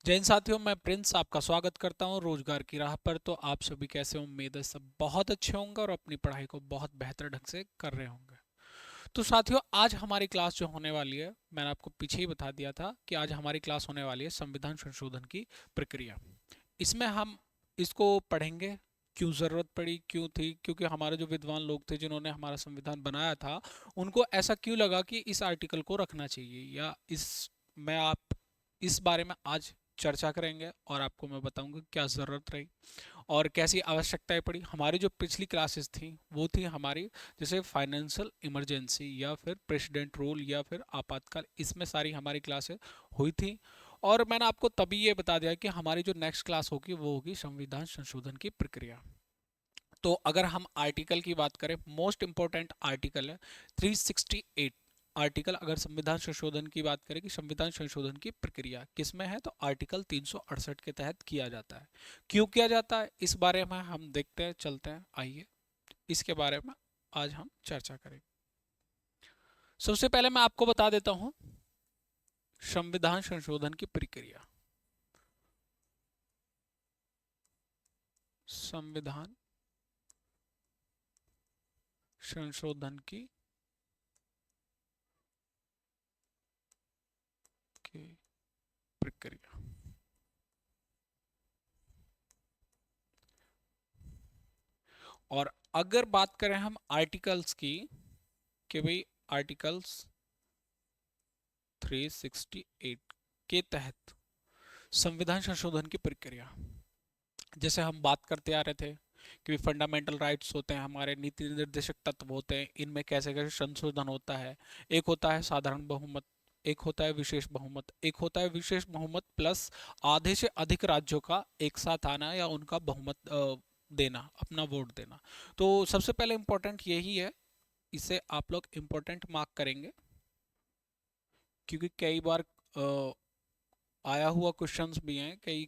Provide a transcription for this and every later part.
जय हिंद साथियों, मैं प्रिंस आपका स्वागत करता हूं रोजगार की राह पर। तो आप सभी कैसे हो? उम्मीद है सब बहुत अच्छे होंगे और अपनी पढ़ाई को बहुत बेहतर ढंग से कर रहे होंगे। तो साथियों, आज हमारी क्लास जो होने वाली है, मैंने आपको पीछे ही बता दिया था कि आज हमारी क्लास होने वाली है संविधान संशोधन की प्रक्रिया। इसमें हम इसको पढ़ेंगे, क्यों ज़रूरत पड़ी, क्यों थी, क्योंकि हमारे जो विद्वान लोग थे जिन्होंने हमारा संविधान बनाया था, उनको ऐसा क्यों लगा कि इस आर्टिकल को रखना चाहिए, या इस मैं आप इस बारे में आज चर्चा करेंगे और आपको मैं बताऊंगा क्या ज़रूरत रही और कैसी आवश्यकताएं पड़ी। हमारी जो पिछली क्लासेस थी वो थी हमारी, जैसे फाइनेंशियल इमरजेंसी या फिर प्रेसिडेंट रूल या फिर आपातकाल, इसमें सारी हमारी क्लासेस हुई थी। और मैंने आपको तभी ये बता दिया कि हमारी जो नेक्स्ट क्लास होगी वो होगी संविधान संशोधन की प्रक्रिया। तो अगर हम आर्टिकल की बात करें, मोस्ट इंपॉर्टेंट आर्टिकल है 368 आर्टिकल। अगर संविधान संशोधन की बात करें कि संविधान संशोधन की प्रक्रिया किसमें है, तो आर्टिकल 368 के तहत किया जाता है। क्यों किया जाता है इस बारे में हम देखते हैं, चलते हैं, आइए इसके बारे में आज हम चर्चा करेंगे। सबसे पहले मैं आपको बता देता हूं संविधान संशोधन की प्रक्रिया। संविधान संशोधन की प्रक्रिया। और अगर बात करें हम आर्टिकल्स की, कि भाई आर्टिकल्स 368 के तहत संविधान संशोधन की प्रक्रिया, जैसे हम बात करते आ रहे थे कि फंडामेंटल राइट्स होते हैं, हमारे नीति निर्देशक तत्व होते हैं, इनमें कैसे कैसे संशोधन होता है। एक होता है साधारण बहुमत, एक होता है विशेष बहुमत, एक होता है विशेष बहुमत प्लस आधे से अधिक राज्यों का एक साथ आना या उनका बहुमत देना, अपना वोट देना। तो सबसे पहले इंपॉर्टेंट यही है, इसे आप लोग इंपॉर्टेंट मार्क करेंगे, क्योंकि कई बार आया हुआ क्वेश्चंस भी हैं कई,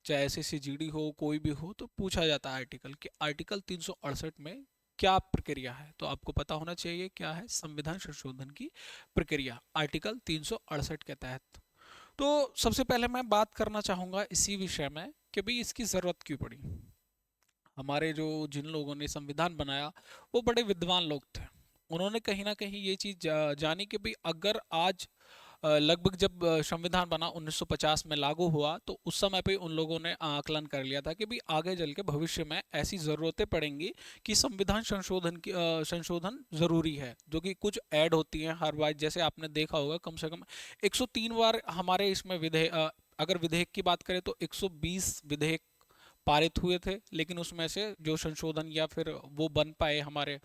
चाहे SSC GD हो कोई भी हो, तो पूछा जाता है आर्टिकल कि आर्टिकल 368 में क्या प्रक्रिया है। तो आपको पता होना चाहिए क्या है संविधान संशोधन की प्रक्रिया आर्टिकल 368 के तहत। तो सबसे पहले मैं बात करना चाहूंगा इसी विषय में कि भाई इसकी जरूरत क्यों पड़ी। हमारे जो जिन लोगों ने संविधान बनाया वो बड़े विद्वान लोग थे। उन्होंने कहीं ना कहीं ये चीज जानी कि भाई अगर आज लगभग जब संविधान बना 1950 में लागू हुआ, तो उस समय पे उन लोगों ने आकलन कर लिया था कि भाई आगे चल के भविष्य में ऐसी ज़रूरतें पड़ेंगी कि संविधान संशोधन ज़रूरी है, जो कि कुछ ऐड होती हैं हर बार। जैसे आपने देखा होगा कम से कम 103 बार हमारे इसमें विधेयक, अगर विधेयक की बात करें तो 120 विधेयक पारित हुए थे, लेकिन उसमें से जो संशोधन या फिर वो बन पाए, हमारे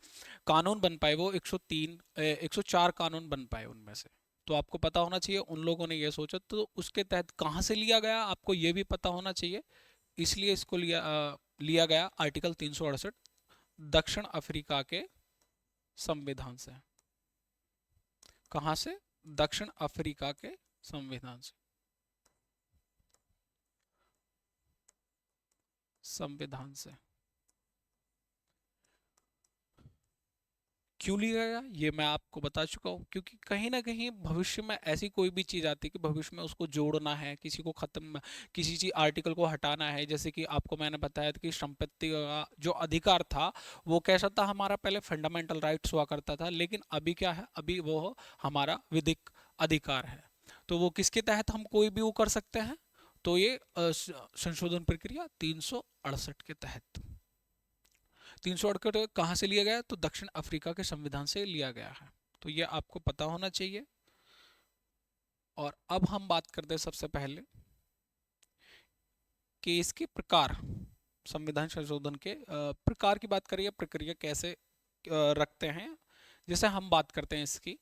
कानून बन पाए, वो 103 104 कानून बन पाए उनमें से। तो आपको पता होना चाहिए उन लोगों ने ये सोचा, तो उसके तहत कहाँ से लिया गया आपको ये भी पता होना चाहिए। इसलिए इसको लिया गया आर्टिकल 368 दक्षिण अफ्रीका के संविधान से। कहाँ से? दक्षिण अफ्रीका के संविधान से। संविधान से क्यों लिया गया ये मैं आपको बता चुका हूँ, क्योंकि कहीं ना कहीं भविष्य में ऐसी कोई भी चीज़ आती है कि भविष्य में उसको जोड़ना है, किसी को खत्म, किसी चीज आर्टिकल को हटाना है। जैसे कि आपको मैंने बताया था कि संपत्ति का जो अधिकार था वो कैसा था, हमारा पहले फंडामेंटल राइट्स हुआ करता था, लेकिन अभी क्या है, अभी वो हमारा विधिक अधिकार है। तो वो किसके तहत हम कोई भी वो कर सकते हैं, तो ये संशोधन प्रक्रिया 368 के तहत। 368 कहाँ से लिया गया, तो दक्षिण अफ्रीका के संविधान से लिया गया है। तो ये आपको पता होना चाहिए। और अब हम बात करते हैं सबसे पहले कि इसके प्रकार, संविधान संशोधन के प्रकार की बात करिए, प्रक्रिया कैसे रखते हैं। जैसे हम बात करते हैं इसकी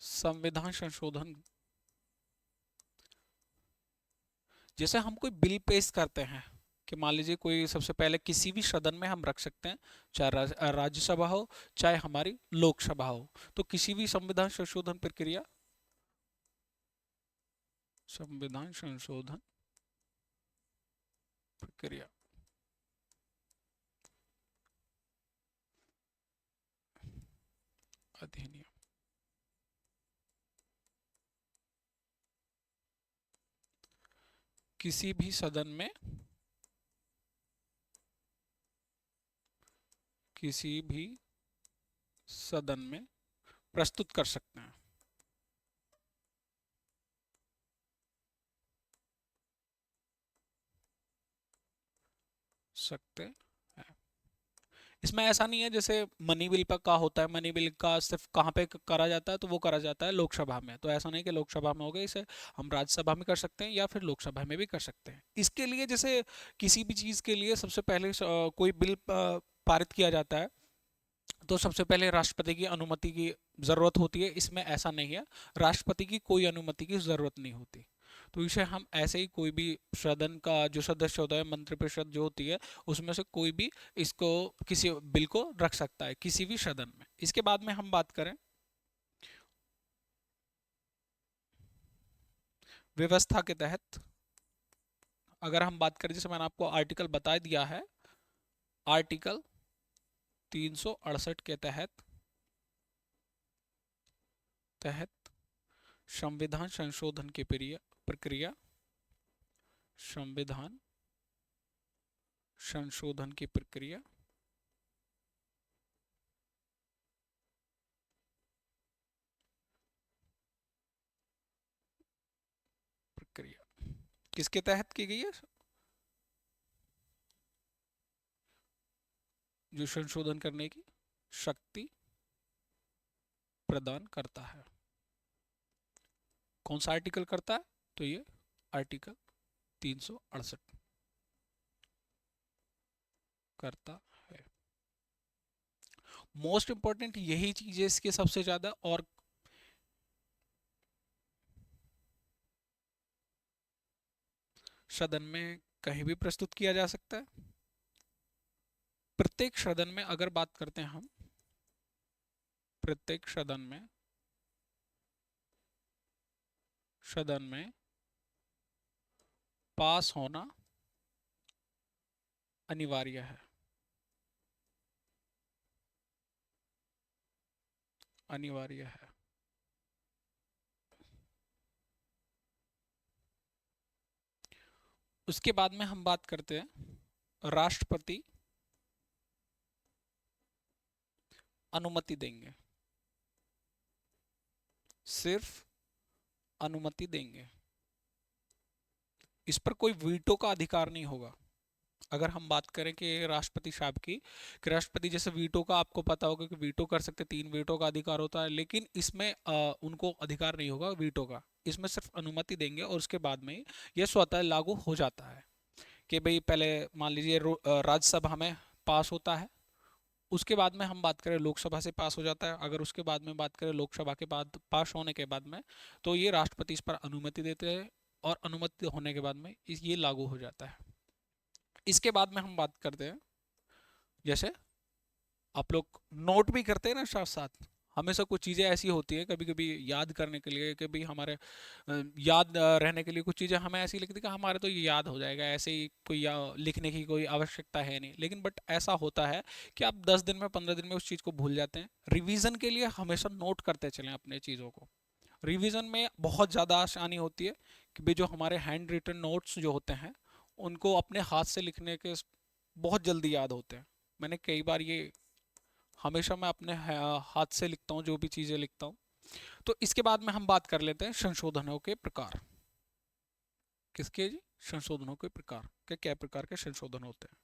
संविधान संशोधन, जैसे हम कोई बिल पेश करते हैं, कि मान लीजिए कोई, सबसे पहले किसी भी सदन में हम रख सकते हैं, चाहे राज्यसभा हो चाहे हमारी लोकसभा हो। तो किसी भी संविधान संशोधन प्रक्रिया, संविधान संशोधन प्रक्रिया अधिनियम किसी भी सदन में, किसी भी सदन में प्रस्तुत कर सकते हैं। सकते हैं। इसमें ऐसा नहीं है जैसे मनी बिल पर का होता है, मनी बिल का सिर्फ कहाँ पे करा जाता है, तो वो करा जाता है लोकसभा में। तो ऐसा नहीं कि लोकसभा में हो गया, इसे हम राज्यसभा में कर सकते हैं या फिर लोकसभा में भी कर सकते हैं। इसके लिए जैसे किसी भी चीज़ के लिए सबसे पहले कोई बिल पारित किया जाता है तो सबसे पहले राष्ट्रपति की अनुमति की ज़रूरत होती है। इसमें ऐसा नहीं है, राष्ट्रपति की कोई अनुमति की ज़रूरत नहीं होती। तो इसे हम ऐसे ही कोई भी सदन का जो सदस्य होता है, मंत्रिपरिषद जो होती है, उसमें से कोई भी इसको किसी बिल को रख सकता है किसी भी सदन में। इसके बाद में हम बात करें व्यवस्था के तहत, अगर हम बात करें, जैसे मैंने आपको आर्टिकल बता दिया है, आर्टिकल 368 के तहत संविधान संशोधन की प्रक्रिया, संविधान संशोधन की प्रक्रिया प्रक्रिया किसके तहत की गई है? जो संशोधन करने की शक्ति प्रदान करता है। कौन सा आर्टिकल करता है? तो ये आर्टिकल 368 करता है। मोस्ट इंपॉर्टेंट यही चीज है इसके सबसे ज्यादा, और सदन में कहीं भी प्रस्तुत किया जा सकता है। प्रत्येक सदन में अगर बात करते हैं हम, प्रत्येक सदन में पास होना अनिवार्य है, अनिवार्य है। उसके बाद में हम बात करते हैं राष्ट्रपति अनुमति देंगे, सिर्फ अनुमति देंगे। इस पर कोई वीटो का अधिकार नहीं होगा। अगर हम बात करें कि राष्ट्रपति साहब की, कि राष्ट्रपति जैसे वीटो का आपको पता होगा कि वीटो कर सकते, 3 वीटो का अधिकार होता है, लेकिन इसमें उनको अधिकार नहीं होगा वीटो का। इसमें सिर्फ अनुमति देंगे और उसके बाद में यह स्वतः लागू हो जाता है। कि भाई पहले मान लीजिए राज्यसभा में पास होता है, उसके बाद में हम बात करें लोकसभा से पास हो जाता है, अगर उसके बाद में बात करें लोकसभा के बाद पास होने के बाद में, तो ये राष्ट्रपति इस पर अनुमति देते हैं और अनुमति होने के बाद में ये लागू हो जाता है। इसके बाद में हम बात करते हैं, जैसे आप लोग नोट भी करते हैं ना साथ साथ, हमेशा कुछ चीज़ें ऐसी होती है कभी कभी याद करने के लिए, कभी हमारे याद रहने के लिए कुछ चीज़ें हमें ऐसी लगती है कि हमारे तो ये याद हो जाएगा, ऐसे ही कोई लिखने की कोई आवश्यकता है नहीं। लेकिन बट ऐसा होता है कि आप 10 दिन में 15 दिन में उस चीज़ को भूल जाते हैं। रिवीजन के लिए हमेशा नोट करते चलें अपने चीज़ों को। रिवीजन में बहुत ज़्यादा आसानी होती है कि भाई जो हमारे हैंड रिटन नोट्स जो होते हैं, उनको अपने हाथ से लिखने के बहुत जल्दी याद होते हैं। मैंने कई बार ये, हमेशा मैं अपने हाथ से लिखता हूँ जो भी चीज़ें लिखता हूँ। तो इसके बाद में हम बात कर लेते हैं संशोधनों के प्रकार। किसके जी? संशोधनों के प्रकार के, क्या प्रकार के संशोधन होते हैं?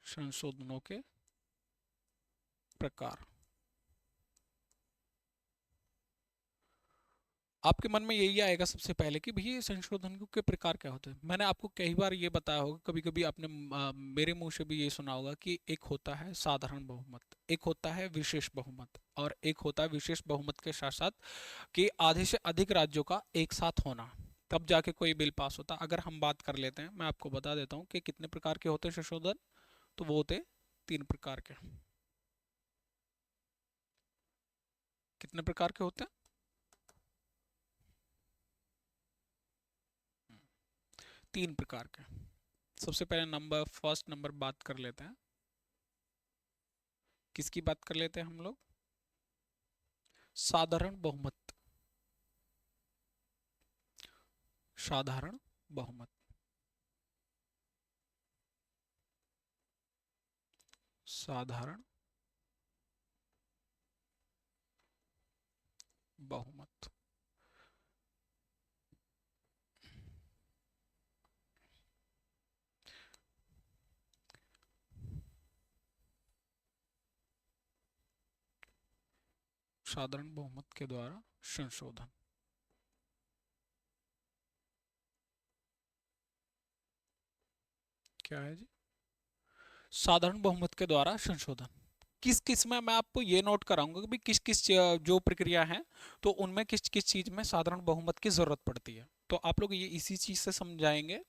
संशोधनों के प्रकार। आपके मन में यही आएगा सबसे पहले कि भैया संशोधन के प्रकार क्या होते हैं। मैंने आपको कई बार ये बताया होगा, कभी कभी आपने मेरे मुंह से भी ये सुना होगा कि एक होता है साधारण बहुमत, एक होता है विशेष बहुमत, और एक होता है विशेष बहुमत के साथ साथ कि आधे से अधिक राज्यों का एक साथ होना, तब जाके कोई बिल पास होता। अगर हम बात कर लेते हैं, मैं आपको बता देता हूँ कि कितने प्रकार के होते हैं संशोधन। तो वो होते 3 प्रकार के। कितने प्रकार के होते हैं? 3 प्रकार के। सबसे पहले नंबर फर्स्ट नंबर बात कर लेते हैं, किसकी बात कर लेते हैं हम लोग? साधारण बहुमत, साधारण बहुमत, साधारण बहुमत। साधारण बहुमत के द्वारा संशोधन। क्या है जी? साधारण बहुमत के द्वारा संशोधन किस किस में, मैं आपको ये नोट कराऊंगा कि भी किस किस जो प्रक्रिया है तो उनमें किस किस चीज में साधारण बहुमत की जरूरत पड़ती है, तो आप लोग ये इसी चीज से समझाएंगे।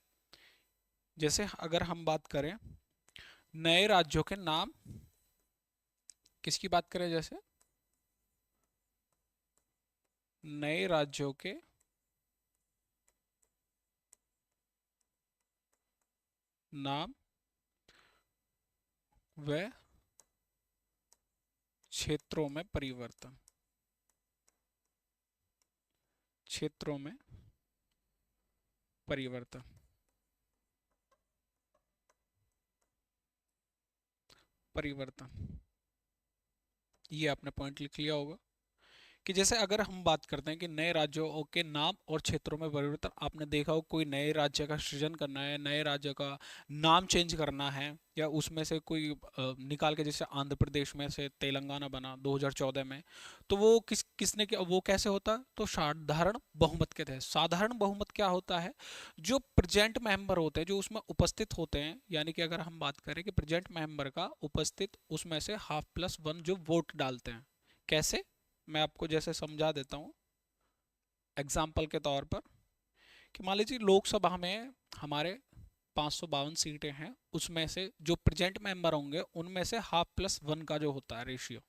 जैसे अगर हम बात करें नए राज्यों के नाम, किसकी बात करें, जैसे नए राज्यों के नाम व क्षेत्रों में परिवर्तन, क्षेत्रों में परिवर्तन, परिवर्तन, ये आपने पॉइंट लिख लिया होगा कि जैसे अगर हम बात करते हैं कि नए राज्यों के नाम और क्षेत्रों में परिवर्तन, आपने देखा हो कोई नए राज्य का सृजन करना है, नए राज्य का नाम चेंज करना है, या उसमें से कोई निकाल के, जैसे आंध्र प्रदेश में से तेलंगाना बना 2014 में, तो वो किसने किया, वो कैसे होता, तो साधारण बहुमत के तहत। साधारण बहुमत क्या होता है, जो प्रेजेंट मेंबर होते हैं जो उसमें उपस्थित होते हैं, यानी कि अगर हम बात करें कि प्रेजेंट मेंबर का उपस्थित उसमें से हाफ प्लस वन जो वोट डालते हैं, कैसे, मैं आपको जैसे समझा देता हूँ एग्जाम्पल के तौर पर, कि मान लीजिए लोकसभा में हमारे 552 सीटें हैं, उसमें से जो प्रेजेंट मेंबर होंगे उनमें से हाफ प्लस वन का जो होता है रेशियो,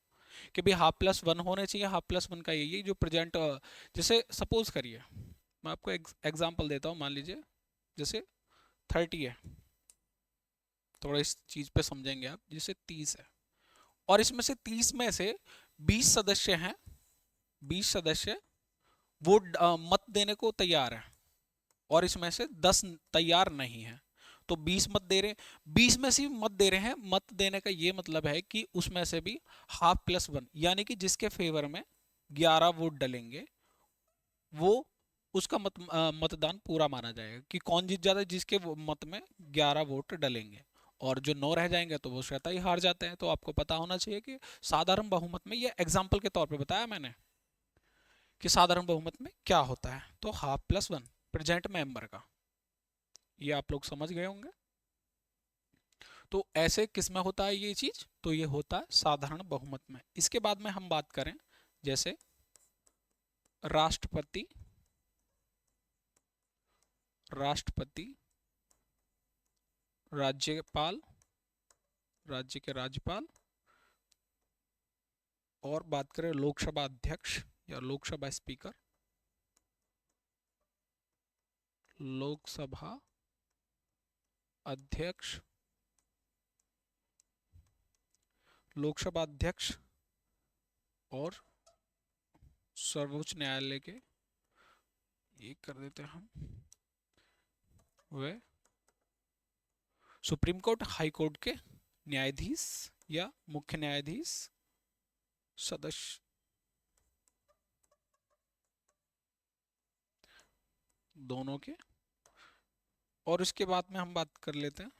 कि भाई हाफ प्लस वन होने चाहिए, हाफ प्लस वन का यही जो प्रेजेंट, जैसे सपोज करिए मैं आपको एग्जाम्पल देता हूँ, मान लीजिए जैसे 30 है, थोड़ा इस चीज पे समझेंगे आप, जैसे 30 है और इसमें से 30 में से 20 सदस्य हैं, 20 सदस्य वो मत देने को तैयार है और इसमें से 10 तैयार नहीं है, तो 20 मत दे रहे हैं, 20 में से भी मत दे रहे हैं। मत देने का ये मतलब है कि उसमें से भी हाफ प्लस वन, यानी कि जिसके फेवर में 11 वोट डलेंगे वो उसका मतदान पूरा माना जाएगा, कि कौन जीत जाता है, जिसके मत में 11 वोट डलेंगे, और जो 9 रह जाएंगे तो वो स्वतः ही हार जाते हैं। तो आपको पता होना चाहिए कि साधारण बहुमत में, ये एग्जाम्पल के तौर पे बताया मैंने कि साधारण बहुमत में क्या होता है, तो half plus one present member का, ये आप लोग समझ गए होंगे। तो ऐसे किस में होता है ये चीज, तो ये होता है साधारण बहुमत में। इसके बाद में हम बात करें जैसे राष्ट्रपति, राष्ट्रपति, राज्यपाल, राज्य के राज्यपाल, और बात करें लोकसभा अध्यक्ष या लोकसभा स्पीकर, लोकसभा अध्यक्ष, लोकसभा अध्यक्ष और सर्वोच्च न्यायालय के, ये कर देते हैं हम, वे सुप्रीम कोर्ट, हाई कोर्ट के न्यायाधीश या मुख्य न्यायाधीश सदस्य, दोनों के। और इसके बाद में हम बात कर लेते हैं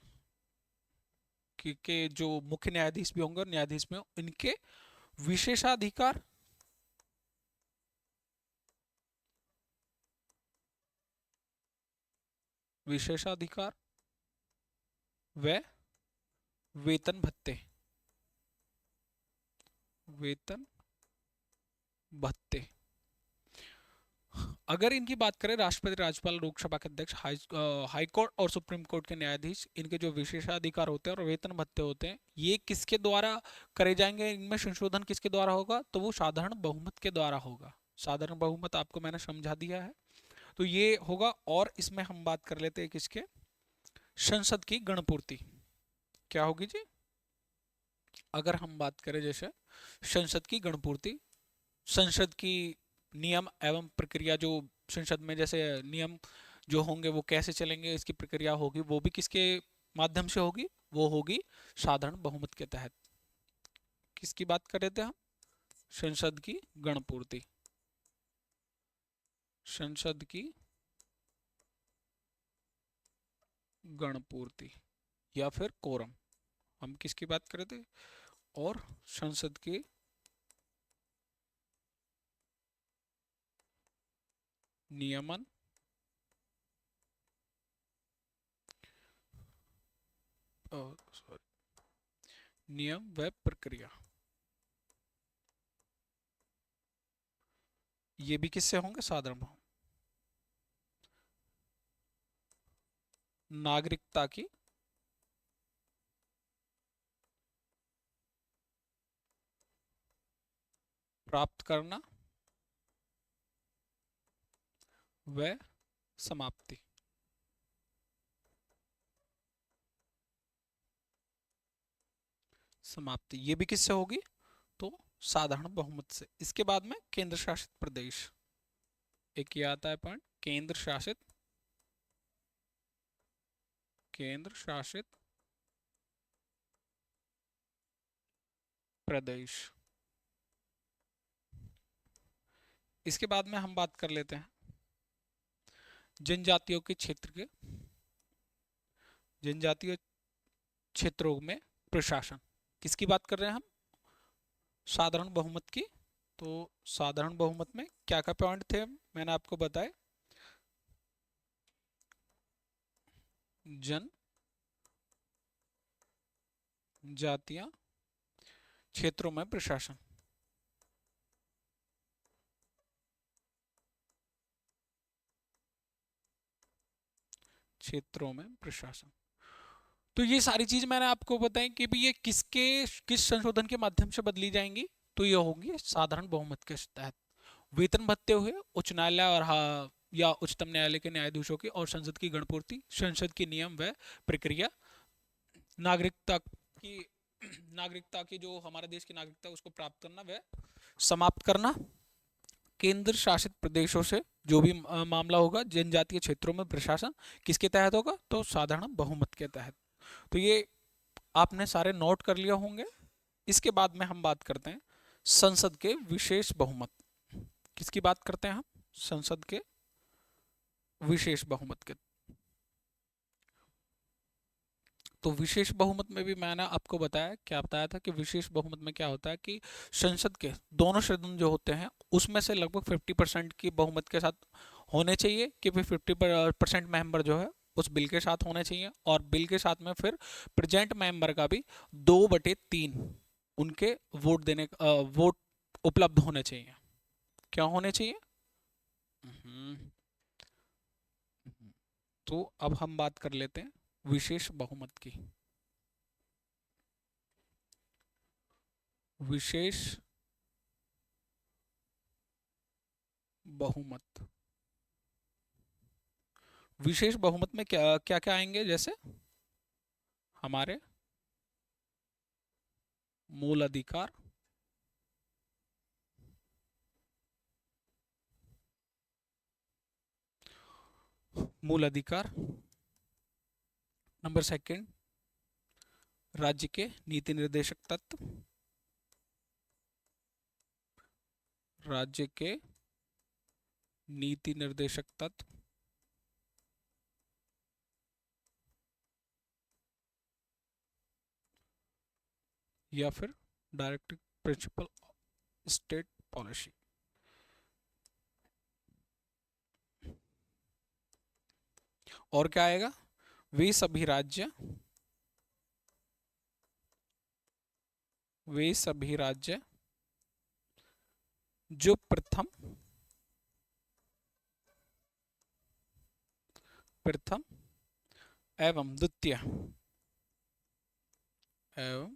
कि जो मुख्य न्यायाधीश भी होंगे और न्यायाधीश में इनके विशेषाधिकार, विशेषाधिकार व वेतन भत्ते, वेतन भत्ते। अगर इनकी बात करें राष्ट्रपति, राज्यपाल, लोकसभा के अध्यक्ष, हाई कोर्ट और सुप्रीम कोर्ट के न्यायाधीश, इनके जो विशेषाधिकार होते हैं और वेतन भत्ते होते हैं, ये किसके द्वारा करे जाएंगे, इनमें संशोधन किसके द्वारा होगा, तो वो साधारण बहुमत के द्वारा होगा। साधारण बहुमत आपको मैंने समझा दिया है, तो ये होगा। और इसमें हम बात कर लेते हैं किसके, संसद की गणपूर्ति क्या होगी जी। अगर हम बात करें जैसे संसद की गणपूर्ति, संसद की नियम एवं प्रक्रिया, जो संसद में जैसे नियम जो होंगे वो कैसे चलेंगे, इसकी प्रक्रिया होगी, वो भी किसके माध्यम से होगी, वो होगी साधारण बहुमत के तहत। किसकी बात कर रहे थे हम? संसद की गणपूर्ति, संसद की गणपूर्ति या फिर कोरम, हम किसकी बात कर रहे थे? और संसद के नियमन नियम व प्रक्रिया, ये भी किससे होंगे? साधारण बहुमत। नागरिकता की प्राप्त करना व समाप्ति, समाप्ति ये भी किससे होगी? तो साधारण बहुमत से। इसके बाद में केंद्र शासित प्रदेश, एक ये आता है पॉइंट, केंद्र शासित, केंद्र शासित प्रदेश। इसके बाद में हम बात कर लेते हैं जनजातियों के क्षेत्र के, जनजातीय क्षेत्रों में प्रशासन, किसकी बात कर रहे हैं हम? साधारण बहुमत की। तो साधारण बहुमत में क्या क्या पॉइंट थे मैंने आपको बताए? जन जातीय क्षेत्रों में प्रशासन, क्षेत्रों में प्रशासन। तो ये सारी चीज मैंने आपको बताई कि भी ये किस संशोधन के माध्यम से बदली जाएंगी, तो ये होंगी साधारण बहुमत के तहत। वेतन भत्ते हुए उच्च न्यायालय और या उच्चतम न्यायालय के न्यायाधीशों की, और संसद की गणपूर्ति, संसद की नियम व प्रक्रिया, नागरिकता की नागरिकता की जो हमारे देश की नागरिकता उसको प्राप्त करना व समाप्त करना, केंद्र शासित प्रदेशों से जो भी मामला होगा, जनजातीय क्षेत्रों में प्रशासन किसके तहत होगा? तो साधारण बहुमत के तहत। तो ये आपने सारे नोट कर लिया होंगे। इसके बाद में हम बात करते हैं संसद के विशेष बहुमत। किसकी बात करते हैं हम? संसद के विशेष बहुमत के। तो विशेष बहुमत में भी मैंने आपको बताया, क्या बताया था कि विशेष बहुमत में क्या होता है कि संसद के दोनों सदन जो होते हैं उसमें से लगभग 50% की बहुमत के साथ होने चाहिए, कि फिर 50% मेंबर जो है उस बिल के साथ होने चाहिए, और बिल के साथ में फिर प्रेजेंट मेंबर का भी 2/3 उनके वोट देने वोट उपलब्ध होने चाहिए। क्या होने चाहिए? हम्म, तो अब हम बात कर लेते हैं विशेष बहुमत की। विशेष बहुमत, विशेष बहुमत में क्या क्या क्या आएंगे? जैसे हमारे मूल अधिकार, मूल अधिकार, नंबर सेकंड राज्य के नीति निर्देशक तत्व, राज्य के नीति निर्देशक तत्व, या फिर डायरेक्टिव प्रिंसिपल स्टेट पॉलिसी। और क्या आएगा? वे सभी राज्य, वे सभी राज्य जो प्रथम प्रथम एवं द्वितीय एवं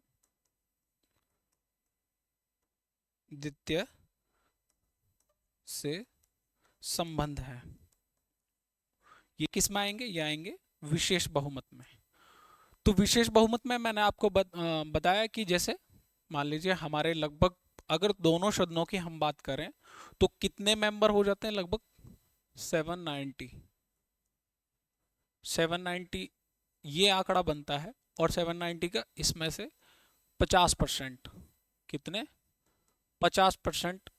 द्वितीय से संबंध है, ये किस में आएंगे? ये आएंगे विशेष बहुमत में। तो विशेष बहुमत में मैंने आपको बताया कि जैसे मान लीजिए हमारे लगभग अगर दोनों सदनों की हम बात करें तो कितने मेंबर हो जाते हैं? लगभग 790। 790 ये आंकड़ा बनता है, और 790 का इसमें से 50%, कितने? 50%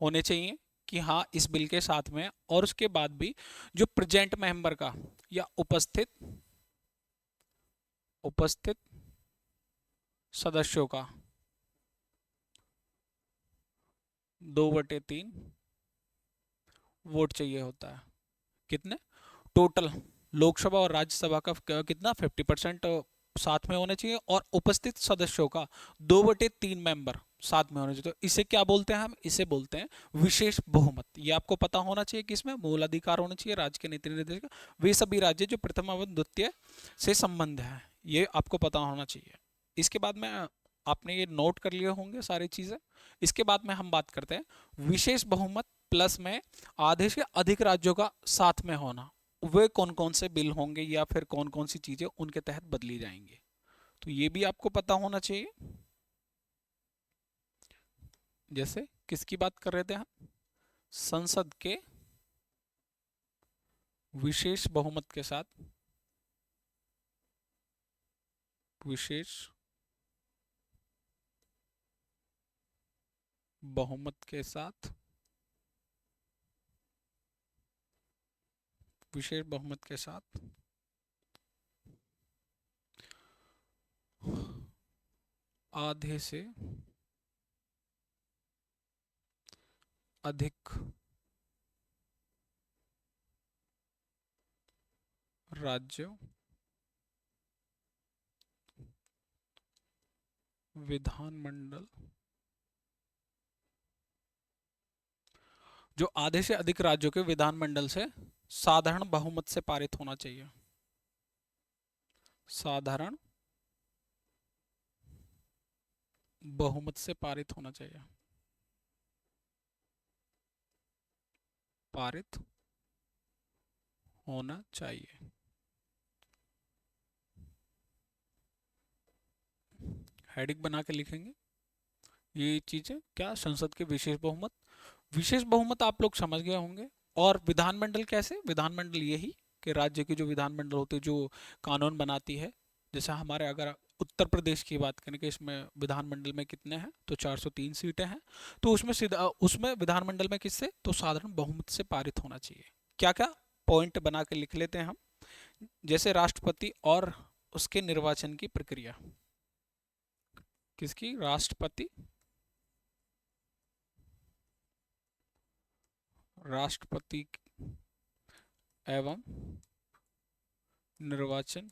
होने चाहिए कि हाँ इस बिल के साथ में है। और उसके बाद भी जो प्रेजेंट मेंबर का या उपस्थित उपस्थित सदस्यों का 2/3 वोट चाहिए होता है। कितने टोटल? लोकसभा और राज्यसभा का कितना 50% साथ में होने चाहिए, और उपस्थित सदस्यों का 2/3 मेंबर साथ में होने चाहिए। तो इसे क्या बोलते हैं? हम इसे बोलते हैं विशेष बहुमत। ये आपको पता होना चाहिए कि इसमें मूल अधिकार होने चाहिए राज्य के नीति निर्देशक वे सभी राज्य जो प्रथम एवं द्वितीय से संबंध है, ये आपको पता होना चाहिए। इसके बाद में आपने ये नोट कर लिए होंगे सारी चीजें। इसके बाद में हम बात करते हैं विशेष बहुमत प्लस में आधे से अधिक राज्यों का साथ में होना। वे कौन कौन से बिल होंगे या फिर कौन कौन सी चीजें उनके तहत बदली जाएंगी, तो ये भी आपको पता होना चाहिए। जैसे किसकी बात कर रहे थे हम? संसद के विशेष बहुमत के साथ, विशेष बहुमत के साथ, विशेष बहुमत के साथ आधे से अधिक राज्यों विधानमंडल, जो आधे से अधिक राज्यों के विधानमंडल से साधारण बहुमत से पारित होना चाहिए। साधारण बहुमत से पारित होना चाहिए। पारित होना चाहिए। हेडिंग बना के लिखेंगे ये चीजें। क्या? संसद के विशेष बहुमत। विशेष बहुमत आप लोग समझ गए होंगे। और विधानमंडल कैसे? विधानमंडल यही कि राज्य की जो विधानमंडल होती है जो कानून बनाती है। जैसे हमारे अगर उत्तर प्रदेश की बात करें कि इसमें विधानमंडल में कितने हैं, तो 403 सीटें हैं। तो उसमें सीधा उसमें विधानमंडल में किससे? तो साधारण बहुमत से पारित होना चाहिए। क्या क्या पॉइंट बना के लिख लेते हैं हम। जैसे राष्ट्रपति और उसके निर्वाचन की प्रक्रिया। किसकी? राष्ट्रपति, राष्ट्रपति एवं निर्वाचन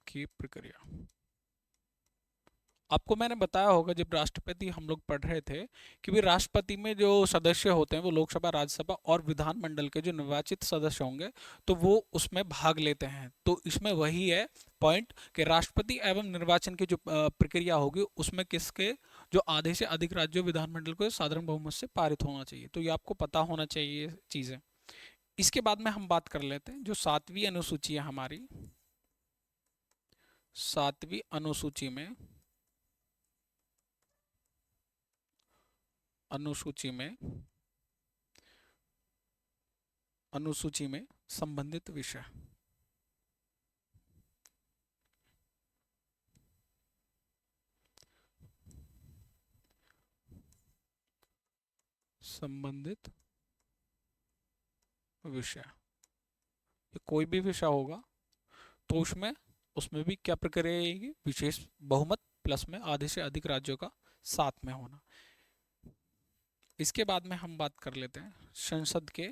की प्रक्रिया। आपको मैंने बताया होगा जब राष्ट्रपति हम लोग पढ़ रहे थे कि भी राष्ट्रपति में जो सदस्य होते हैं वो लोकसभा, राज्यसभा और विधानमंडल के जो निर्वाचित सदस्य होंगे तो वो उसमें भाग लेते हैं। तो इसमें वही है पॉइंट कि राष्ट्रपति एवं निर्वाचन की जो प्रक्रिया होगी उसमें किसके जो आधे से अधिक राज्यों विधानमंडल को साधारण बहुमत से पारित होना चाहिए। तो ये आपको पता होना चाहिए चीजें। इसके बाद में हम बात कर लेते हैं जो 7वीं अनुसूची है हमारी। 7वीं अनुसूची में अनुसूची में अनुसूची में संबंधित विषय। संबंधित विषय, ये कोई भी विषय होगा तो उसमें उसमें भी क्या प्रक्रिया रहेगी? विशेष बहुमत प्लस में आधे से अधिक राज्यों का साथ में होना। इसके बाद में हम बात कर लेते हैं संसद के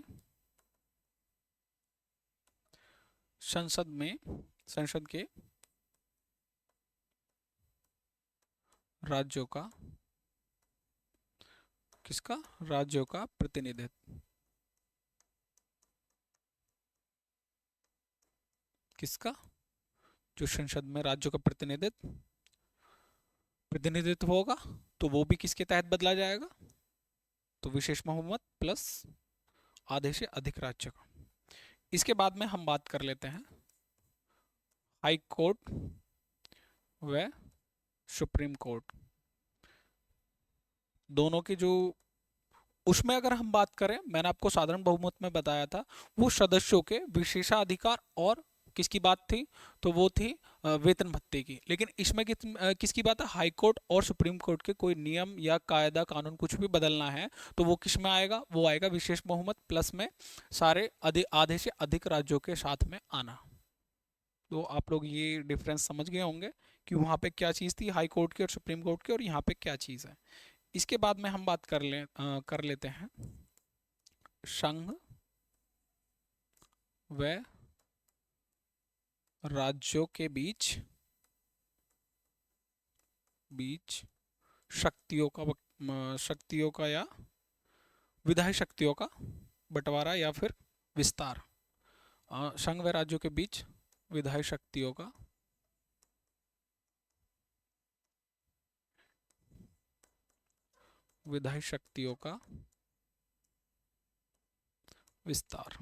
राज्यों का, किसका? राज्यों का प्रतिनिधित्व। किसका? जो संसद में राज्यों का प्रतिनिधित्व होगा तो वो भी किसके तहत बदला जाएगा? तो विशेष बहुमत प्लस आधे से अधिक राज्यों का। इसके बाद में हम बात कर लेते हैं हाई कोर्ट व सुप्रीम कोर्ट, दोनों की जो, उसमें अगर हम बात करें, मैंने आपको साधारण बहुमत में बताया था, वो सदस्यों के विशेषाधिकार और किसकी बात थी, तो वो थी वेतन भत्ते की। लेकिन इसमें किसकी बात है, हाई कोर्ट और सुप्रीम कोर्ट के कोई नियम या कायदा कानून कुछ भी बदलना है तो वो किस में आएगा, वो आएगा विशेष बहुमत प्लस में सारे आधे से अधिक राज्यों के साथ में आना। तो आप लोग ये डिफरेंस समझ गए होंगे कि वहाँ पे क्या चीज़ थी हाई कोर्ट की और सुप्रीम कोर्ट की, और यहाँ पे क्या चीज़ है। इसके बाद में हम बात कर लेते हैं संघ व राज्यों के बीच बीच शक्तियों का या विधायी शक्तियों का बंटवारा या फिर विस्तार। संघ व राज्यों के बीच विधायी शक्तियों का विस्तार।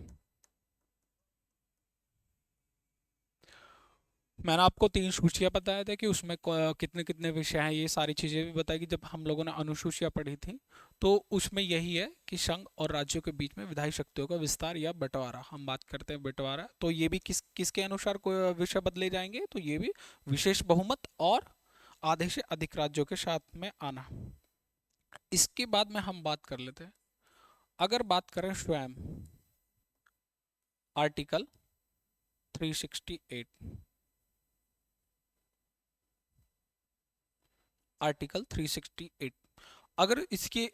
मैंने आपको 3 सूचियां बताया था कि उसमें कितने कितने विषय हैं, ये सारी चीज़ें भी बताई कि जब हम लोगों ने अनुसूचियां पढ़ी थी तो उसमें यही है कि संघ और राज्यों के बीच में विधायी शक्तियों का विस्तार या बंटवारा, हम बात करते हैं बंटवारा, तो ये भी किसके अनुसार विषय बदले जाएंगे, तो ये भी विशेष बहुमत और आधे से अधिक राज्यों के साथ में आना। इसके बाद में हम बात कर लेते हैं, अगर बात करें स्वयं आर्टिकल 368, आर्टिकल 368, अगर इसके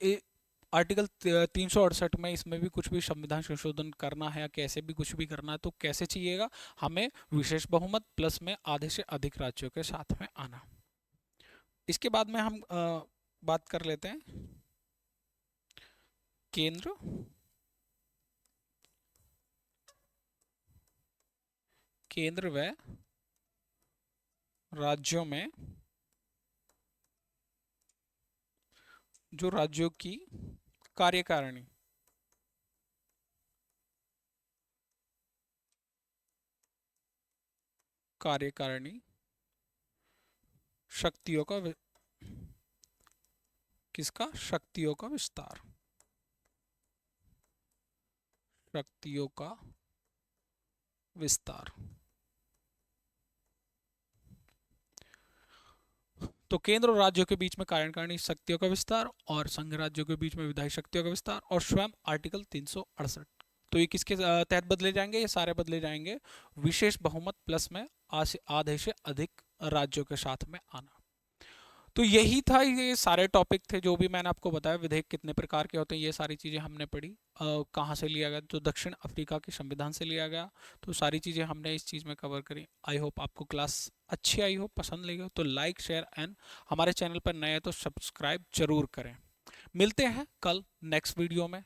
आर्टिकल 368 में इसमें भी कुछ भी संविधान संशोधन करना है या कैसे भी कुछ भी करना है तो कैसे चाहिएगा, हमें विशेष बहुमत प्लस में आधे से अधिक राज्यों के साथ में आना। इसके बाद में हम बात कर लेते हैं केंद्र व राज्यों में जो राज्यों की कार्यकारिणी शक्तियों का किसका, शक्तियों का विस्तार, शक्तियों का विस्तार। तो केंद्र और राज्यों के बीच में कार्यकारिणी शक्तियों का विस्तार और संघ राज्यों के बीच में विधायी शक्तियों का विस्तार और स्वयं आर्टिकल 368, तो ये किसके तहत बदले जाएंगे, ये सारे बदले जाएंगे विशेष बहुमत प्लस में आधे से अधिक राज्यों के साथ में आना। तो यही था, ये सारे टॉपिक थे जो भी मैंने आपको बताया, विधेयक कितने प्रकार के होते हैं ये सारी चीज़ें हमने पढ़ी। कहाँ से लिया गया, तो दक्षिण अफ्रीका के संविधान से लिया गया, तो सारी चीज़ें हमने इस चीज़ में कवर करी। आई होप आपको क्लास अच्छी आई हो, पसंद लगी हो, तो लाइक शेयर एंड हमारे चैनल पर नए हैं तो सब्सक्राइब जरूर करें। मिलते हैं कल नेक्स्ट वीडियो में।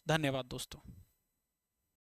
धन्यवाद दोस्तों।